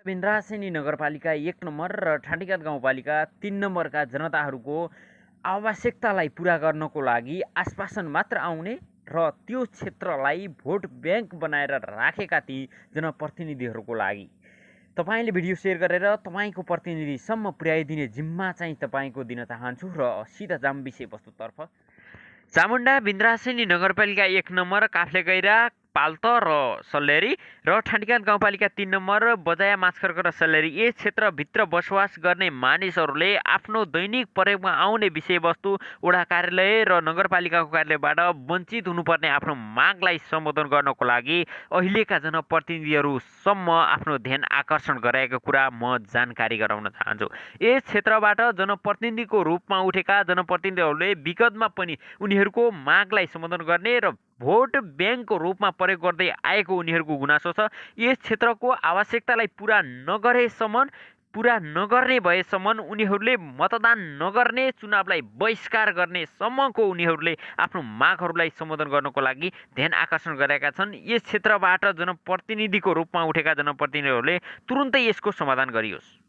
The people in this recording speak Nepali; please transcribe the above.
बिन्द्रासेनी नगरपालिका 1 नम्बर र ठाँटीघाट गाउँपालिका 3 नम्बरका जनताहरूको आवश्यकतालाई पूरा गर्नको लागि आश्वासन मात्र आउने र त्यो क्षेत्रलाई भोट ब्याङ्क बनाएर राखेका ती जनप्रतिनिधिहरूको लागि तपाईँले भिडियो सेयर गरेर तपाईँको प्रतिनिधिसम्म पुर्याइदिने जिम्मा चाहिँ तपाईँको दिन चाहन्छु र सिधा जाम विषयवस्तुतर्फ। चामुण्डा बिन्द्रासेनी नगरपालिका 1 नम्बर काफ्लेगैरा पाल्त र सल्लेरी र ठाँटीघाट गाउँपालिका 3 नम्बर बजाया माछखर्क र सल्लेरी यस क्षेत्रभित्र बसोबास गर्ने मानिसहरूले आफ्नो दैनिक प्रयोगमा आउने विषयवस्तु वडा कार्यालय र नगरपालिकाको कार्यालयबाट वञ्चित हुनुपर्ने आफ्नो मागलाई सम्बोधन गर्नको लागि अहिलेका जनप्रतिनिधिहरूसम्म आफ्नो ध्यान आकर्षण गराएको कुरा म जानकारी गराउन चाहन्छु। यस क्षेत्रबाट जनप्रतिनिधिको रूपमा उठेका जनप्रतिनिधिहरूले विगतमा पनि उनीहरूको मागलाई सम्बोधन गर्ने र भोट ब्याङ्कको रूपमा प्रयोग गर्दै आएको उनीहरूको गुनासो छ। यस क्षेत्रको आवश्यकतालाई पुरा नगर्ने भएसम्म उनीहरूले मतदान नगर्ने, चुनावलाई बहिष्कार गर्ने सम्मको उनीहरूले आफ्नो मागहरूलाई सम्बोधन गर्नको लागि ध्यान आकर्षण गरेका छन्। यस क्षेत्रबाट जनप्रतिनिधिको रूपमा उठेका जनप्रतिनिधिहरूले तुरुन्तै यसको समाधान गरियोस्।